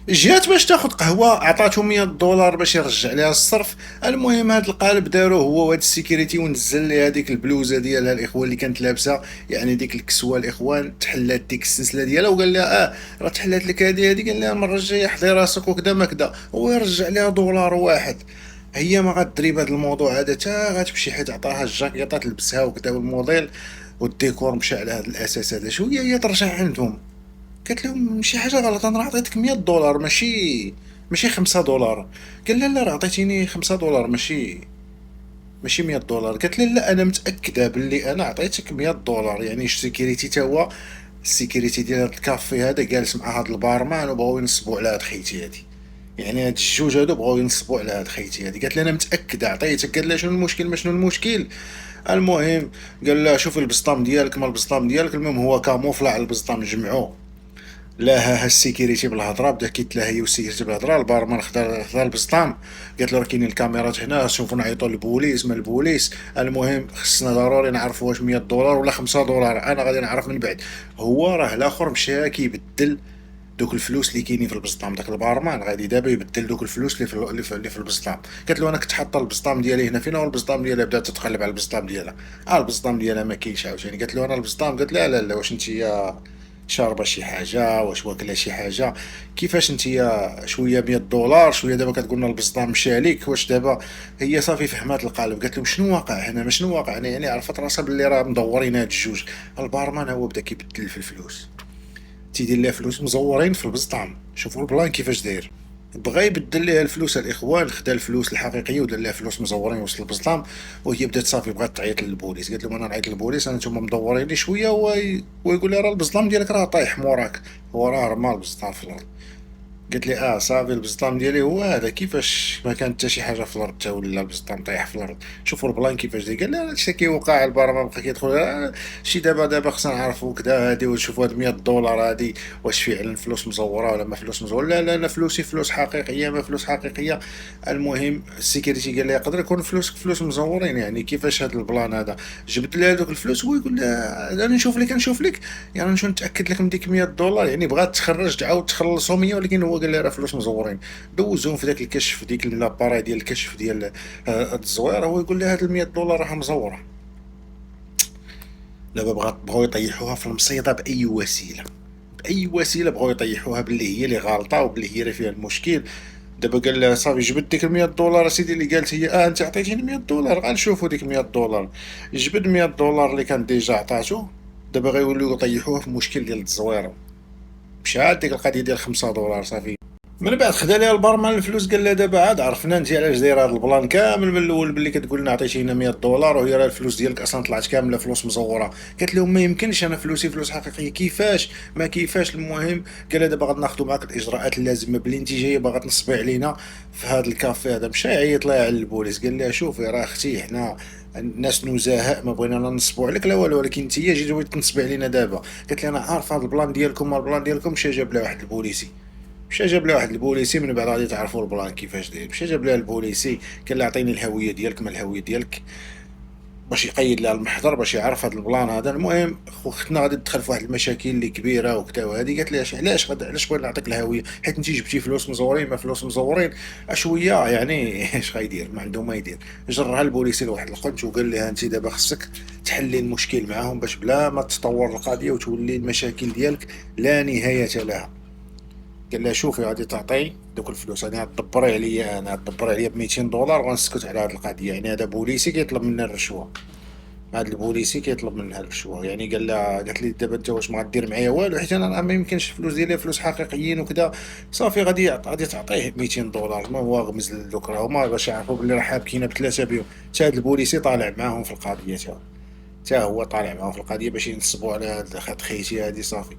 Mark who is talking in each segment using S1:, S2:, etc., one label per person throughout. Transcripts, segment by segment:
S1: جات باش تاخد قهوه، عطاتو 100 دولار باش يرجع ليها الصرف. المهم هاد القالب دارو هو وهاد السيكيريتي، ونزل ليها ديك البلوزه ديالها الاخوان اللي كانت لابسه، يعني ديك الكسوه الاخوان، تحلات ديك السلسله ديالها وقال لها راه تحلات لك هادي. قال لها المره الجايه حضي راسك وكذا ما كذا، هو يرجع ليها دولار واحد. هي ما غادري بهذا الموضوع هذا تا غتمشي، حيت عطاها الجاكيطه تلبسها وكذا، والموديل والديكور مشى على هذا الاساس هذا. شويه هي ترجع عندهم، قالت لهم شي حاجه غلط، انا راه عطيتك 100 دولار، ماشي 5 دولار. قال لا لا، راه عطيتيني 5 دولار، ماشي 100 دولار. قالت له لا، انا متاكده باللي انا عطيتك 100 دولار. يعني السيكيريتي تا هو، السيكيريتي ديال هاد الكافي هذا جالس مع هاد البارمان وبغاو ينصبوا على هاد خيتي هادي. يعني هاد الجوج هادو بغاو ينصبوا على هاد خيتي هادي. قالت لي انا متاكده عطيتك. قال لها شنو المشكل؟ ما شنو المشكل؟ المهم قال لها شوفي البسطام ديالك ما البسطام ديالك. المهم هو كاموفلا على البسطام، جمعوه. لاها السيكيريتي بالهضره، بدا كيتلاها هي والسيكيريتي بالهضره. البارمان خدا البسطام، قالت له راه كاينين الكاميرات هنا، شوفوا نعيطوا للبوليس ما البوليس. المهم خصنا ضروري نعرفوا واش 100 دولار ولا 5 دولار، انا غادي نعرف من بعد. هو راه الاخر مشى كيبدل دوك الفلوس اللي كاينين في البسطام. داك البارمان غادي دابا يبدل دوك الفلوس اللي في البسطام. قالت له انا كنت حاطه البسطام ديالي هنا، فين هو البسطام ديالها؟ بدات تتقلب على البسطام ديالها، البسطام ديالها ما كاينش عاوتاني. قالت له انا البسطام. قالت لا لا لا، واش انت شاربه شي حاجه؟ واش واكله شي حاجه؟ كيفاش انتيا شويه 100 دولار شويه دابا كتقولنا البسطام مشى عليك؟ واش دابا؟ هي صافي فهمات القالب، قالت لهم شنو واقع هنا؟ ما شنو واقع هنا؟ يعني عرفت راسها باللي راه مدورين هاد الجوج. البارمان هو بدا كيبدل في الفلوس، تيدير لها فلوس مزورين في البسطام. شوفوا البلان كيفاش داير. بغى يبدل ليها الفلوس الاخوان، خدا الفلوس الحقيقيه ودار لها فلوس مزورين وسط البسطام. وهي بدات صافي بغات تعيط للبوليس. قالت لهم انا نعيط للبوليس، انا نتوما مدورين لي شويه. ويقول لها راه البسطام ديالك راه طايح موراك، هو راه رمى البسطام في الارض. قلت لي صافي البسطام ديالي هو هذا. كيفاش ما كانت حتى شي حاجه في الارض تا ولا البسطام طايح في الارض؟ شوفوا البلان كيفاش داير. قال لا هادشي كيوقع، البار ما بقى كيدخل. شي دابا خصنا نعرفوا كذا هادي، ونشوفوا هاد 100 دولار هادي واش فعلا فلوس مزوره ولا ما فلوس مزوره. لا لا لا، فلوسي فلوس حقيقيه، ما فلوس حقيقيه. المهم السيكيورتي قال لي يقدر يكون فلوس مزورين. يعني كيفاش هاد البلان هذا؟ جبت له هذوك الفلوس. هو يقول لها انا نشوف لك يعني نشوف نتاكد لك من ديك 100 دولار. يعني بغات تخرج تعاود تخلصهم هي، ولكن هو قال لها راه فلوس مزورين. دوزوهم في ذاك الكشف، ديك لاباراي ديال الكشف ديال هاد الزويره. هو يقول لها هاد ال 100 دولار راها مزوره. دابا بغاو يطيحوها في المصيده باي وسيله، باي وسيله بغاو يطيحوها باللي هي اللي غالطه وباللي هي اللي فيها المشكل. دابا قال لها صافي جبد ديك ال 100 دولار اسيدي اللي قالت هي. انت عطيتيني 100 دولار، غنشوفوا ديك 100 دولار. جبد 100 دولار اللي كان ديجا عطاتو. دابا غيوليو يطيحوه في مشكل ديال التزويره. مشات ديك القضيه ديال 5 دولار صافي. من بعد خدا ليها البارمان الفلوس. قال لها دابا عاد عرفنا انت علاش دايره هذا البلان كامل من الاول، باللي كتقول لنا عطيتينا 100 دولار وهي راه الفلوس ديالك اصلا طلعت كامله فلوس مزوره. قالت لهم ما يمكنش، انا فلوسي فلوس حقيقيه. كيفاش ما كيفاش؟ المهم قال لها دابا غناخذوا معاك الاجراءات اللازمه، باللي انت جايه باغا تنصبي علينا في هذا الكافي هذا. مشى يعيط لها على البوليس. قال لها شوفي راه اختي حنا الناس نزهاء، ما بغينا لا نصبوا عليك لا والو، ولكن انت جيتي بغيتي تنصبي علينا دابا. قالت لي انا عارف هذا البلان ديالكم، البلان ديالكم. مشى جاب لها واحد البوليسي، مشى جاب لها واحد البوليسي. من بعد غادي تعرفوا البلان كيفاش داير. مشى جاب لها البوليسي، قال لها عطيني الهويه ديالك، ما الهويه ديالك، باش يقيد لها المحضر باش يعرف هذا البلان هذا. المهم اختنا غادي تدخل في واحد المشاكل اللي كبيره وكذا وهذه. قالت لي علاش بغيت نعطيك الهويه؟ حيت انت جبتي فلوس مزورين، ما فلوس مزورين اشويه يعني اش غيدير؟ ما عنده ما يدير. جرها البوليسي لواحد القنت وقال لها انت دابا خصك تحلي المشكل معاهم باش بلا ما تطور القضيه وتولي المشاكل ديالك لا نهايه لها. قال لها شوفي غادي تعطي دوك الفلوس، انا غدبري عليا، انا غدبري عليا ب 200 دولار وغنسكت على هذه القضيه. يعني هذا بوليسي كيطلب منا الرشوه، هذا البوليسي كيطلب منها الرشوه. يعني قال لها، قالت لي دابا انت واش ما غدير معايا والو؟ حيت انا ما يمكنش الفلوس ديالي فلوس حقيقيين وكذا. صافي غادي تعطيه 200 دولار. ما هو غمز للوك راه هما باش يعرفوا بلي راه حابكينه بثلاثه بيهم. حتى هذا البوليسي طالع معاهم في القضيه، تا هو طالع معاهم في القضيه باش ينصبوا على هاد خيتي هادي. صافي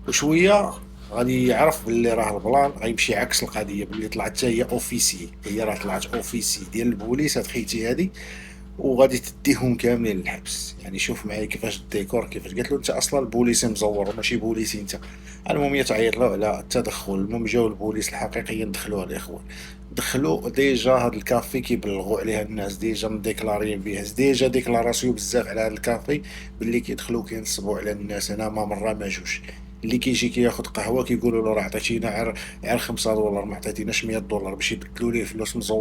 S1: وشويه غادي يعرف باللي راه البلان غيمشي عكس القضيه، باللي طلعت حتى هي اوفيسي، هي راه طلعت اوفيسي ديال البوليس هاد خيتي هادي. وغادي تديهم كاملين للحبس. يعني شوف معايا كيفاش الديكور كيفاش. قالت له انت اصلا البوليسي مزور وماشي بوليسي انت. المهم هي تعيط له على التدخل. المهم جاو البوليس الحقيقيين دخلوها الاخوان، دخلوا ديجا هاد الكافي كيبلغوا عليها الناس، ديجا مديكلاريين بها، ديجا ديكلاراسيو بزاف على هاد الكافي باللي كيدخلوا كينصبوا على الناس. هنا ما مره ما جوج، اللي كيجي كياخذ قهوه كيقولوا له راه عطيتينا غير $5، ما عطيتيناش $100 باش يبدلوا ليه فلوس مزورين.